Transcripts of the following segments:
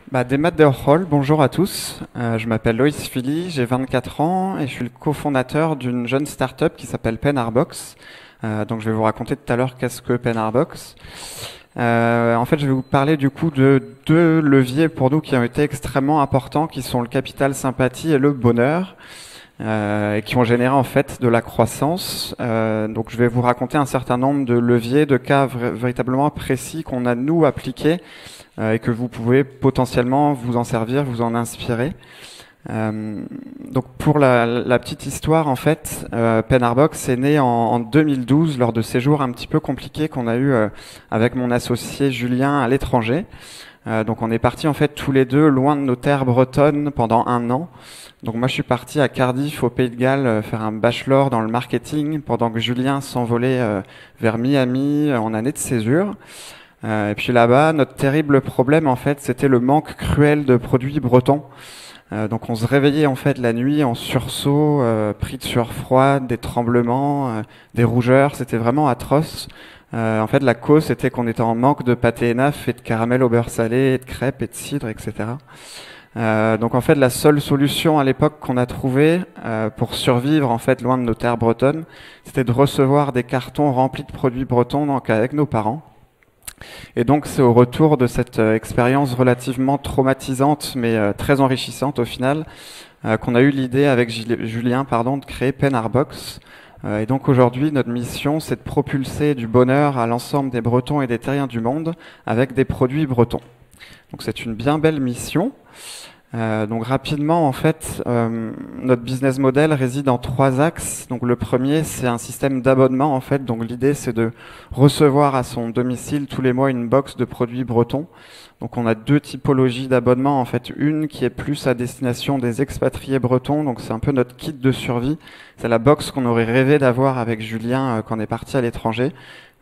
Des maths de Hall, bonjour à tous. Je m'appelle Loïs Philly, j'ai 24 ans et je suis le cofondateur d'une jeune start-up qui s'appelle Penarbox. Donc je vais vous raconter tout à l'heure qu'est-ce que Penarbox. En fait, je vais vous parler du coup de deux leviers pour nous qui ont été extrêmement importants, qui sont le capital sympathie et le bonheur, et qui ont généré en fait de la croissance. Donc je vais vous raconter un certain nombre de leviers, de cas véritablement précis qu'on a nous appliqués et que vous pouvez potentiellement vous en servir, vous en inspirer. Donc pour la petite histoire, en fait, Penarbox est né en 2012 lors de séjours un petit peu compliqués qu'on a eu avec mon associé Julien à l'étranger. Donc on est partis en fait tous les deux loin de nos terres bretonnes pendant un an. Donc moi je suis parti à Cardiff au Pays de Galles faire un bachelor dans le marketing pendant que Julien s'envolait vers Miami en année de césure. Et puis là-bas, notre terrible problème en fait, c'était le manque cruel de produits bretons. Donc on se réveillait en fait la nuit en sursaut, pris de sueur froide, des tremblements, des rougeurs, c'était vraiment atroce. En fait, la cause c'était qu'on était en manque de pâté ENAF et de caramel au beurre salé, et de crêpes et de cidre, etc. Donc en fait, la seule solution à l'époque qu'on a trouvée pour survivre en fait loin de nos terres bretonnes, c'était de recevoir des cartons remplis de produits bretons, donc avec nos parents. Et donc c'est au retour de cette expérience relativement traumatisante mais très enrichissante au final qu'on a eu l'idée avec Julien de créer Penarbox. Et donc aujourd'hui notre mission c'est de propulser du bonheur à l'ensemble des Bretons et des Terriens du monde avec des produits bretons. Donc c'est une bien belle mission. Donc rapidement, en fait, notre business model réside en trois axes. Donc le premier, c'est un système d'abonnement, en fait. Donc l'idée, c'est de recevoir à son domicile tous les mois une box de produits bretons. Donc on a deux typologies d'abonnement, en fait. Une qui est plus à destination des expatriés bretons. Donc c'est un peu notre kit de survie. C'est la box qu'on aurait rêvé d'avoir avec Julien quand on est parti à l'étranger.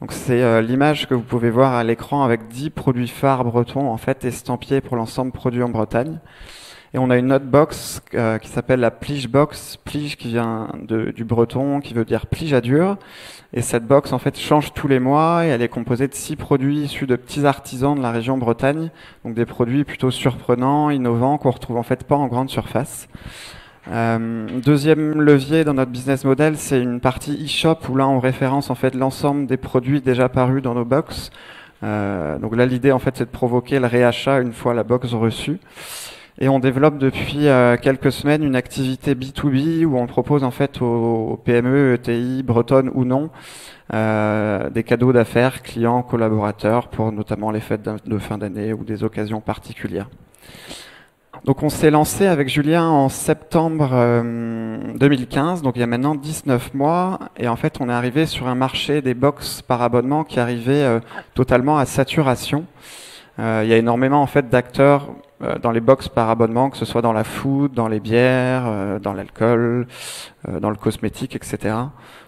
Donc c'est l'image que vous pouvez voir à l'écran avec 10 produits phares bretons, en fait, estampillés pour l'ensemble produits en Bretagne. Et on a une autre box qui s'appelle la Plige Box, Plige qui vient du breton, qui veut dire plige à dur. Et cette box en fait change tous les mois et elle est composée de 6 produits issus de petits artisans de la région Bretagne. Donc des produits plutôt surprenants, innovants, qu'on retrouve en fait pas en grande surface. Deuxième levier dans notre business model, c'est une partie e-shop où là on référence en fait l'ensemble des produits déjà parus dans nos box. Donc là l'idée en fait c'est de provoquer le réachat une fois la box reçue. Et on développe depuis quelques semaines une activité B2B où on propose en fait aux PME, ETI, bretonnes ou non, des cadeaux d'affaires clients, collaborateurs pour notamment les fêtes de fin d'année ou des occasions particulières. Donc on s'est lancé avec Julien en septembre 2015, donc il y a maintenant 19 mois, et en fait on est arrivé sur un marché des box par abonnement qui arrivait totalement à saturation. Il y a énormément en fait d'acteurs dans les box par abonnement, que ce soit dans la food, dans les bières, dans l'alcool, dans le cosmétique, etc.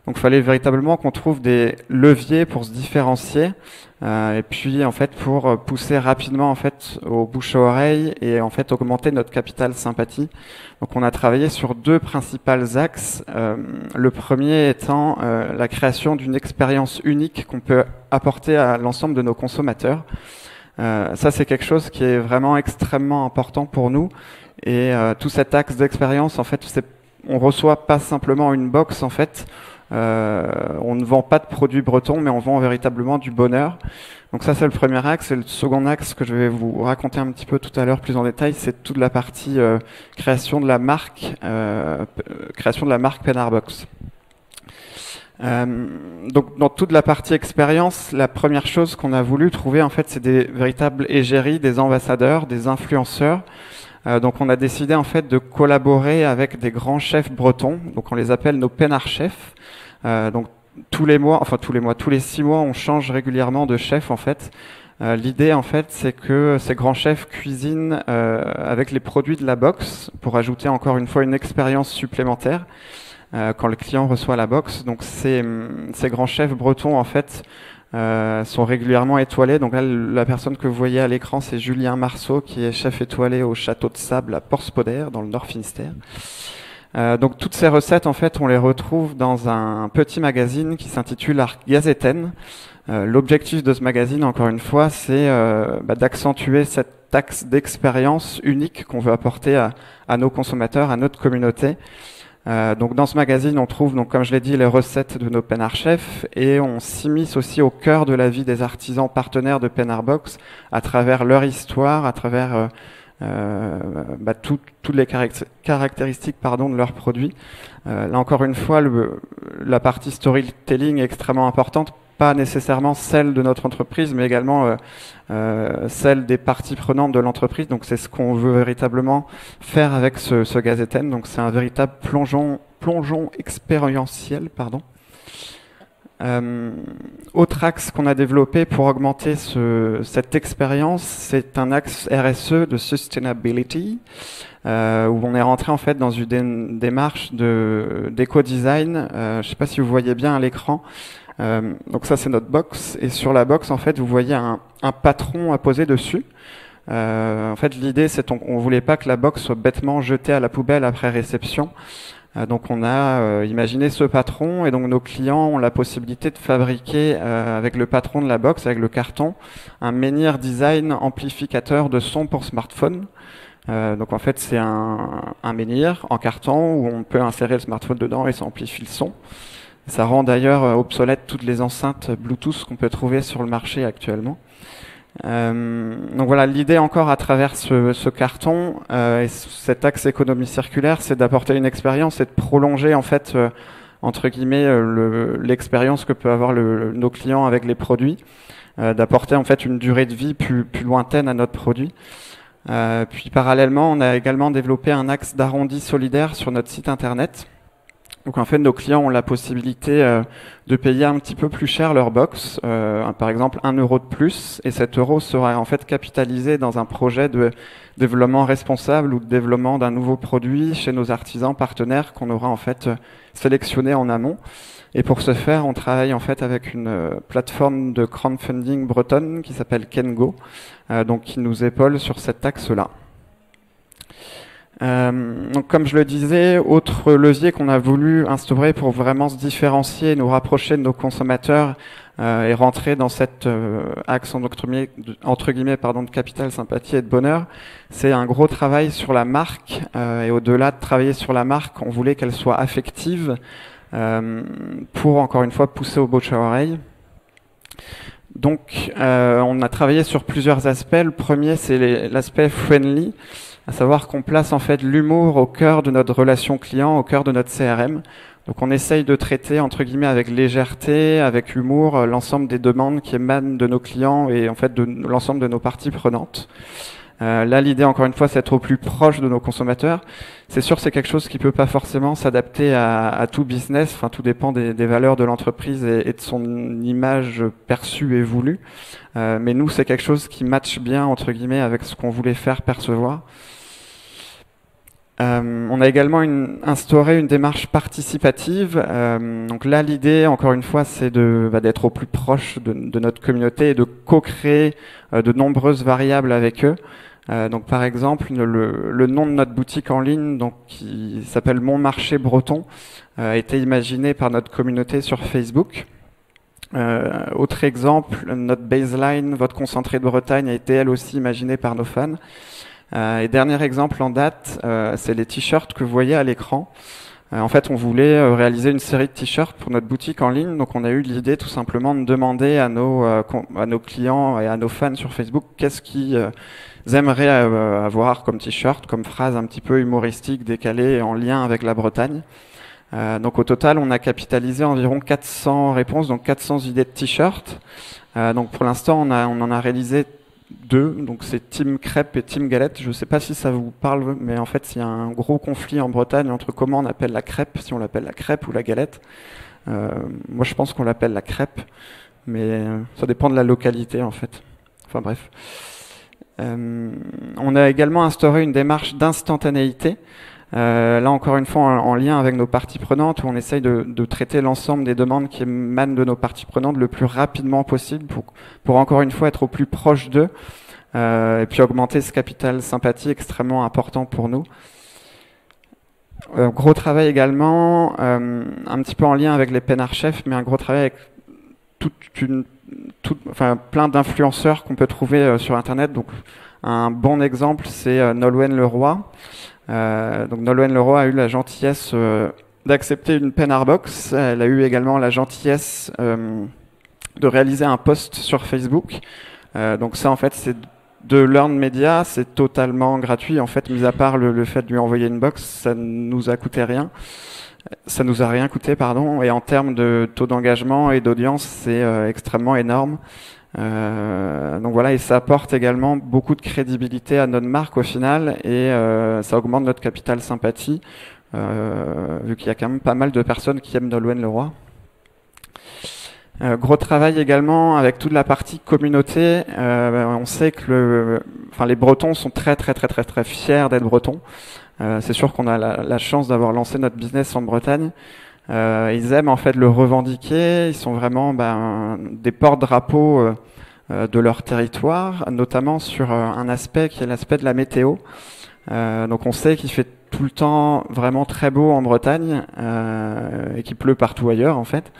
Donc il fallait véritablement qu'on trouve des leviers pour se différencier et puis en fait pour pousser rapidement en fait au bouche à oreille et en fait augmenter notre capital sympathie. Donc on a travaillé sur deux principaux axes. Le premier étant la création d'une expérience unique qu'on peut apporter à l'ensemble de nos consommateurs. Ça, c'est quelque chose qui est vraiment extrêmement important pour nous. Et tout cet axe d'expérience, en fait, on reçoit pas simplement une box, en fait. On ne vend pas de produits bretons, mais on vend véritablement du bonheur. Donc ça, c'est le premier axe. Et le second axe que je vais vous raconter un petit peu tout à l'heure plus en détail, c'est toute la partie création de la marque Penarbox. Donc dans toute la partie expérience, la première chose qu'on a voulu trouver en fait c'est des véritables égéries, des ambassadeurs, des influenceurs. Donc on a décidé en fait de collaborer avec des grands chefs bretons. Donc on les appelle nos Pénard chefs. Donc tous les 6 mois, on change régulièrement de chef en fait. L'idée en fait c'est que ces grands chefs cuisinent avec les produits de la box pour ajouter encore une fois une expérience supplémentaire. Quand le client reçoit la box. Donc ces grands chefs bretons en fait sont régulièrement étoilés. Donc là, la personne que vous voyez à l'écran, c'est Julien Marceau qui est chef étoilé au Château de Sable à Porspoder dans le Nord Finistère. Donc toutes ces recettes, en fait, on les retrouve dans un petit magazine qui s'intitule Art Gazeten. L'objectif de ce magazine, encore une fois, c'est d'accentuer cette axe d'expérience unique qu'on veut apporter à nos consommateurs, à notre communauté. Donc dans ce magazine, on trouve, donc, comme je l'ai dit, les recettes de nos Penard Chefs, et on s'immisce aussi au cœur de la vie des artisans partenaires de Penard Box à travers leur histoire, à travers toutes les caractéristiques de leurs produits. Là encore une fois, la partie storytelling est extrêmement importante, pas nécessairement celle de notre entreprise, mais également celle des parties prenantes de l'entreprise. Donc c'est ce qu'on veut véritablement faire avec ce Gazeten. Donc c'est un véritable plongeon expérientiel, pardon. Autre axe qu'on a développé pour augmenter cette expérience, c'est un axe RSE de sustainability, où on est rentré en fait dans une démarche d'éco-design. Je ne sais pas si vous voyez bien à l'écran. Donc ça c'est notre box, et sur la box en fait vous voyez un patron à poser dessus. En fait l'idée c'est on voulait pas que la box soit bêtement jetée à la poubelle après réception. Donc on a imaginé ce patron, et donc nos clients ont la possibilité de fabriquer avec le patron de la box, avec le carton, un menhir design amplificateur de son pour smartphone. Donc en fait c'est un menhir en carton où on peut insérer le smartphone dedans et ça amplifie le son. Ça rend d'ailleurs obsolète toutes les enceintes Bluetooth qu'on peut trouver sur le marché actuellement. Donc voilà, l'idée encore à travers ce carton et cet axe économie circulaire, c'est d'apporter une expérience et de prolonger en fait entre guillemets l'expérience que peut avoir nos clients avec les produits, d'apporter en fait une durée de vie plus lointaine à notre produit. Puis parallèlement, on a également développé un axe d'arrondi solidaire sur notre site internet. Donc en fait, nos clients ont la possibilité de payer un petit peu plus cher leur box, par exemple 1 euro de plus, et cet euro sera en fait capitalisé dans un projet de développement responsable ou de développement d'un nouveau produit chez nos artisans partenaires qu'on aura en fait sélectionné en amont. Et pour ce faire, on travaille en fait avec une plateforme de crowdfunding bretonne qui s'appelle Kengo, donc qui nous épaule sur cet axe-là. Donc comme je le disais, autre levier qu'on a voulu instaurer pour vraiment se différencier, nous rapprocher de nos consommateurs et rentrer dans cet axe entre guillemets de capital, sympathie et de bonheur, c'est un gros travail sur la marque. Et au-delà de travailler sur la marque, on voulait qu'elle soit affective pour encore une fois pousser au bouche à oreille. Donc on a travaillé sur plusieurs aspects. Le premier, c'est l'aspect friendly, à savoir qu'on place en fait l'humour au cœur de notre relation client, au cœur de notre CRM. Donc on essaye de traiter entre guillemets avec légèreté, avec humour, l'ensemble des demandes qui émanent de nos clients et en fait de l'ensemble de nos parties prenantes. Là, l'idée, encore une fois, c'est d'être au plus proche de nos consommateurs. C'est sûr, c'est quelque chose qui peut pas forcément s'adapter à tout business. Enfin, tout dépend des valeurs de l'entreprise et de son image perçue et voulue. Mais nous, c'est quelque chose qui matche bien, entre guillemets, avec ce qu'on voulait faire percevoir. On a également instauré une démarche participative. Donc là, l'idée, encore une fois, c'est d'être au plus proche de notre communauté et de co-créer de nombreuses variables avec eux. Donc par exemple, le nom de notre boutique en ligne, donc qui s'appelle Mon Marché Breton, a été imaginé par notre communauté sur Facebook. Autre exemple, notre baseline, votre concentré de Bretagne, a été elle aussi imaginée par nos fans. Et dernier exemple en date, c'est les t-shirts que vous voyez à l'écran. En fait, on voulait réaliser une série de t-shirts pour notre boutique en ligne, donc on a eu l'idée tout simplement de demander à nos clients et à nos fans sur Facebook qu'est-ce qu'ils aimeraient avoir comme t-shirt, comme phrase un petit peu humoristique, décalée, en lien avec la Bretagne. Donc au total, on a capitalisé environ 400 réponses, donc 400 idées de t-shirts. Donc pour l'instant, on en a réalisé 2, donc c'est Team Crêpe et Team Galette. Je ne sais pas si ça vous parle, mais en fait il y a un gros conflit en Bretagne entre comment on appelle la crêpe, si on l'appelle la crêpe ou la galette. Moi je pense qu'on l'appelle la crêpe, mais ça dépend de la localité en fait. Enfin bref. On a également instauré une démarche d'instantanéité. Là encore une fois en lien avec nos parties prenantes, où on essaye de traiter l'ensemble des demandes qui émanent de nos parties prenantes le plus rapidement possible pour encore une fois être au plus proche d'eux et puis augmenter ce capital sympathie extrêmement important pour nous. Gros travail également, un petit peu en lien avec les Penarchef, mais un gros travail avec toute une, enfin, plein d'influenceurs qu'on peut trouver sur Internet. Donc, un bon exemple, c'est Nolwenn Leroy. Donc, Nolwenn Leroy a eu la gentillesse d'accepter une Penarbox. Elle a eu également la gentillesse de réaliser un post sur Facebook. Donc ça, en fait, c'est de l'earned media, c'est totalement gratuit. En fait, mis à part le fait de lui envoyer une box, ça nous a coûté rien. Ça nous a rien coûté, pardon. Et en termes de taux d'engagement et d'audience, c'est extrêmement énorme. Donc voilà, et ça apporte également beaucoup de crédibilité à notre marque au final, et ça augmente notre capital sympathie, vu qu'il y a quand même pas mal de personnes qui aiment Nolwenn Leroy. Gros travail également avec toute la partie communauté. On sait que les Bretons sont très fiers d'être Bretons. C'est sûr qu'on a la chance d'avoir lancé notre business en Bretagne. Ils aiment en fait le revendiquer. Ils sont vraiment des porte-drapeaux de leur territoire, notamment sur un aspect qui est l'aspect de la météo. Donc on sait qu'il fait tout le temps vraiment très beau en Bretagne et qu'il pleut partout ailleurs en fait.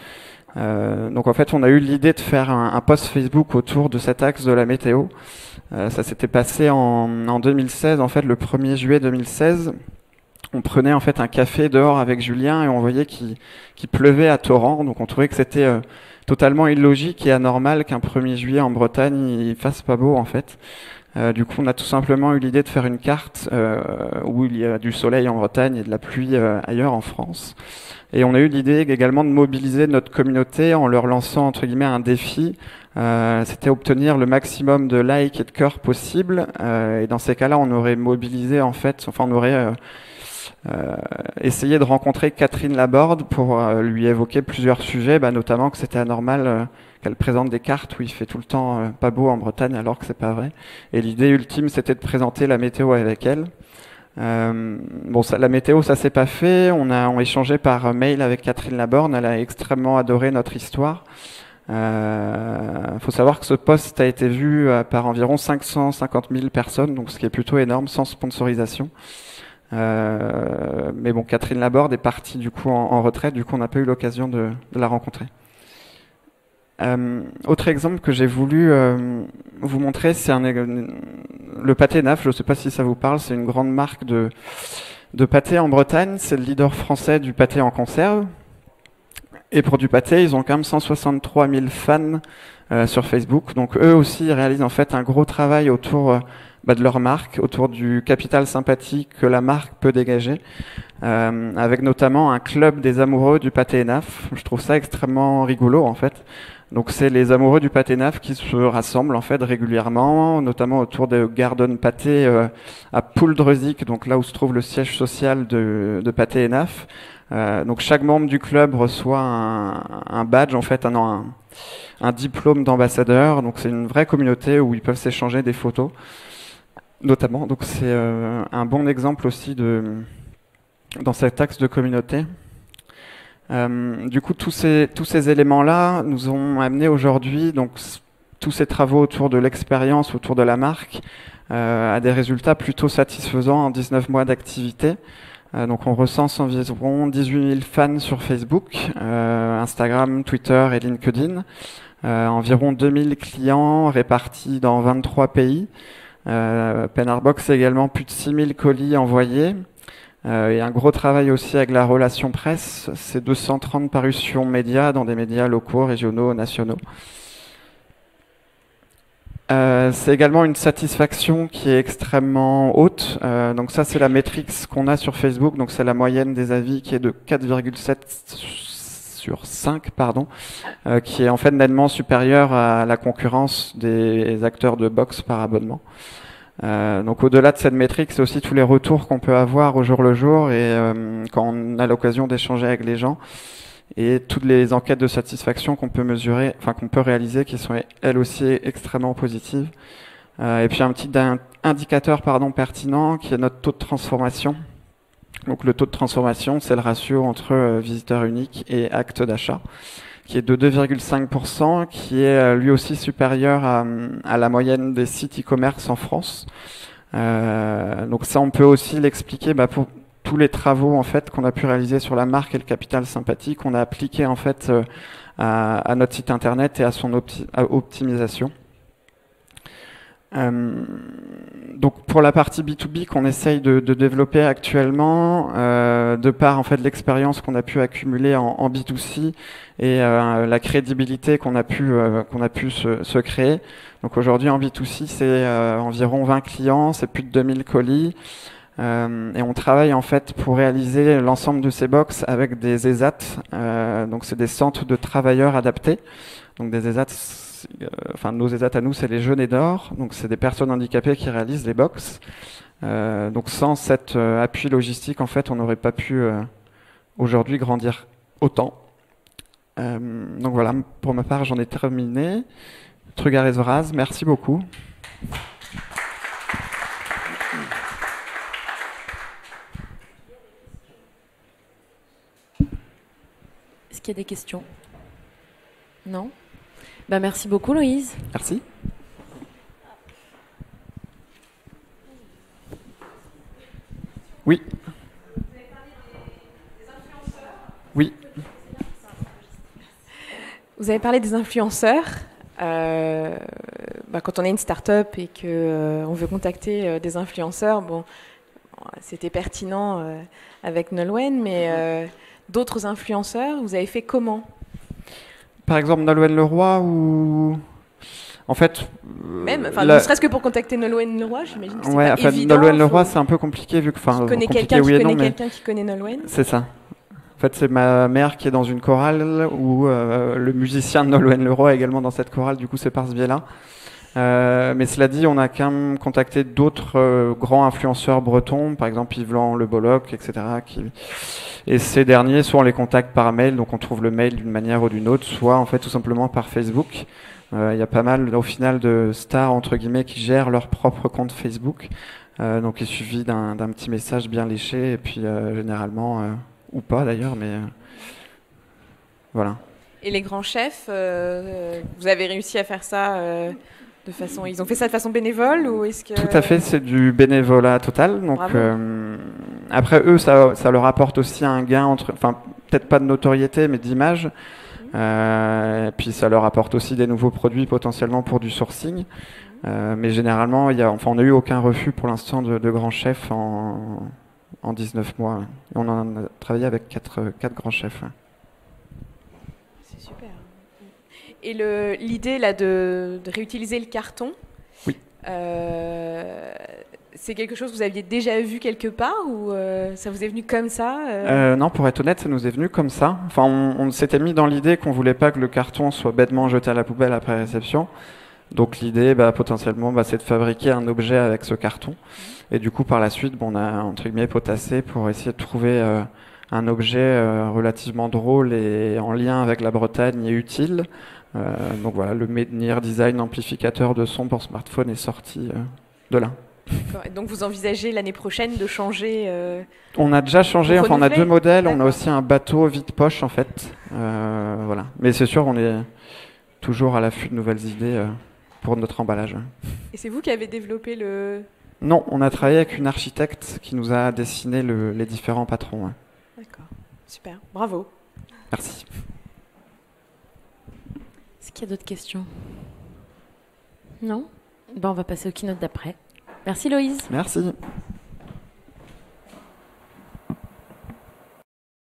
Donc en fait, on a eu l'idée de faire un post Facebook autour de cet axe de la météo. Ça s'était passé en 2016, en fait, le 1er juillet 2016. On prenait en fait un café dehors avec Julien et on voyait qu'il pleuvait à torrent. Donc on trouvait que c'était totalement illogique et anormal qu'un 1er juillet en Bretagne il fasse pas beau en fait. Du coup, on a tout simplement eu l'idée de faire une carte où il y a du soleil en Bretagne et de la pluie ailleurs en France. Et on a eu l'idée également de mobiliser notre communauté en leur lançant entre guillemets un défi. C'était obtenir le maximum de likes et de cœurs possible. Et dans ces cas-là, on aurait mobilisé en fait, enfin on aurait essayé de rencontrer Catherine Laborde pour lui évoquer plusieurs sujets, notamment que c'était anormal qu'elle présente des cartes où il fait tout le temps pas beau en Bretagne alors que c'est pas vrai. Et l'idée ultime, c'était de présenter la météo avec elle. La météo, ça s'est pas fait. On a échangé par mail avec Catherine Laborde. Elle a extrêmement adoré notre histoire. Faut savoir que ce post a été vu par environ 550 000 personnes, donc ce qui est plutôt énorme, sans sponsorisation. Mais bon, Catherine Laborde est partie du coup en retraite. Du coup, on n'a pas eu l'occasion de la rencontrer. Autre exemple que j'ai voulu vous montrer, c'est le pâté Naf. Je ne sais pas si ça vous parle. C'est une grande marque de pâté en Bretagne. C'est le leader français du pâté en conserve. Et pour du pâté, ils ont quand même 163 000 fans sur Facebook. Donc eux aussi, ils réalisent en fait un gros travail autour de leur marque, autour du capital sympathie que la marque peut dégager, avec notamment un club des amoureux du pâté Naf. Je trouve ça extrêmement rigolo en fait. Donc c'est les amoureux du pâté Naf qui se rassemblent en fait régulièrement, notamment autour de Garden Pâté à Pouldreuzic, donc là où se trouve le siège social de Pâté Naf. Donc chaque membre du club reçoit un badge en fait, un diplôme d'ambassadeur. Donc c'est une vraie communauté où ils peuvent s'échanger des photos, notamment. Donc c'est un bon exemple aussi dans cet axe de communauté. Du coup, tous ces éléments-là nous ont amené aujourd'hui, donc tous ces travaux autour de l'expérience, autour de la marque, à des résultats plutôt satisfaisants en 19 mois d'activité. Donc on recense environ 18 000 fans sur Facebook, Instagram, Twitter et LinkedIn, environ 2000 clients répartis dans 23 pays. Penarbox également plus de 6000 colis envoyés. Et un gros travail aussi avec la relation presse, c'est 230 parutions médias dans des médias locaux, régionaux, nationaux. C'est également une satisfaction qui est extrêmement haute. Donc ça, c'est la métrique qu'on a sur Facebook. Donc c'est la moyenne des avis qui est de 4,7 sur 5, qui est en fait nettement supérieure à la concurrence des acteurs de box par abonnement. Donc au-delà de cette métrique, c'est aussi tous les retours qu'on peut avoir au jour le jour et quand on a l'occasion d'échanger avec les gens et toutes les enquêtes de satisfaction qu'on peut mesurer, qu'on peut réaliser, qui sont elles aussi extrêmement positives. Et puis un petit indicateur pertinent qui est notre taux de transformation. Donc le taux de transformation, c'est le ratio entre visiteurs uniques et actes d'achat, qui est de 2,5%, qui est lui aussi supérieur à la moyenne des sites e-commerce en France. Donc ça, on peut aussi l'expliquer pour tous les travaux en fait qu'on a pu réaliser sur la marque et le capital sympathie qu'on a appliqué en fait à notre site internet et à son optimisation. Donc pour la partie B2B qu'on essaye de développer actuellement, de par en fait l'expérience qu'on a pu accumuler en B2C et la crédibilité qu'on a pu se créer. Donc aujourd'hui en B2C c'est environ 20 clients, c'est plus de 2000 colis. Et on travaille en fait pour réaliser l'ensemble de ces box avec des ESAT, donc c'est des centres de travailleurs adaptés. Donc des ESAT, nos ESAT à nous, c'est les Jeunes et d'Or, donc c'est des personnes handicapées qui réalisent les box. Donc sans cet appui logistique, en fait, on n'aurait pas pu aujourd'hui grandir autant. Donc voilà, pour ma part, j'en ai terminé. Trugarez Vraz, merci beaucoup. Est-ce qu'il y a des questions? Non? Merci beaucoup, Loïse. Merci. Oui. Oui. Vous avez parlé des influenceurs. Quand on est une start-up et qu'on veut contacter des influenceurs, c'était pertinent avec Nolwenn, mais d'autres influenceurs, vous avez fait comment? Par exemple, Nolwenn Leroy ou... En fait... ne serait-ce que pour contacter Nolwenn Leroy, j'imagine que c'est pas évident. Nolwenn Leroy, c'est un peu compliqué vu que... Qui connaît quelqu'un qui connaît Nolwenn. C'est ça. En fait, c'est ma mère qui est dans une chorale où le musicien de Nolwenn Leroy est également dans cette chorale, du coup c'est par ce biais-là. Mais cela dit, on a quand même contacté d'autres grands influenceurs bretons, par exemple Yves Le Bolloc, etc. Et ces derniers, soit on les contacte par mail, donc on trouve le mail d'une manière ou d'une autre, soit en fait tout simplement par Facebook. Il y a pas mal au final de stars entre guillemets qui gèrent leur propre compte Facebook. Donc il suffit d'un petit message bien léché et puis généralement, ou pas d'ailleurs, mais voilà. Et les grands chefs, vous avez réussi à faire ça ils ont fait ça de façon bénévole ou est-ce que... Tout à fait, c'est du bénévolat total. Donc après eux, ça leur apporte aussi un gain peut-être pas de notoriété, mais d'image. Et puis ça leur apporte aussi des nouveaux produits potentiellement pour du sourcing. Mais généralement, on n'a eu aucun refus pour l'instant de grands chefs en 19 mois. Et on en a travaillé avec 4 grands chefs. C'est super. Et l'idée là de réutiliser le carton, oui. C'est quelque chose que vous aviez déjà vu quelque part ou ça vous est venu comme ça Non, pour être honnête, ça nous est venu comme ça. Enfin, on s'était mis dans l'idée qu'on voulait pas que le carton soit bêtement jeté à la poubelle après réception. Donc l'idée, potentiellement, c'est de fabriquer un objet avec ce carton. Et du coup, par la suite, on a entre guillemets potassé pour essayer de trouver un objet relativement drôle et en lien avec la Bretagne et utile. Donc voilà, le Menhir Design amplificateur de son pour smartphone est sorti de là. Et donc vous envisagez l'année prochaine de changer On a déjà changé, on a 2 modèles, on a aussi un bateau vide-poche en fait. Voilà. Mais c'est sûr, on est toujours à l'affût de nouvelles idées pour notre emballage. Et c'est vous qui avez développé le... Non, on a travaillé avec une architecte qui nous a dessiné les différents patrons. Ouais. D'accord, super, bravo. Merci. Est-ce qu'il y a d'autres questions? Non? On va passer au keynote d'après. Merci Loïse. Merci.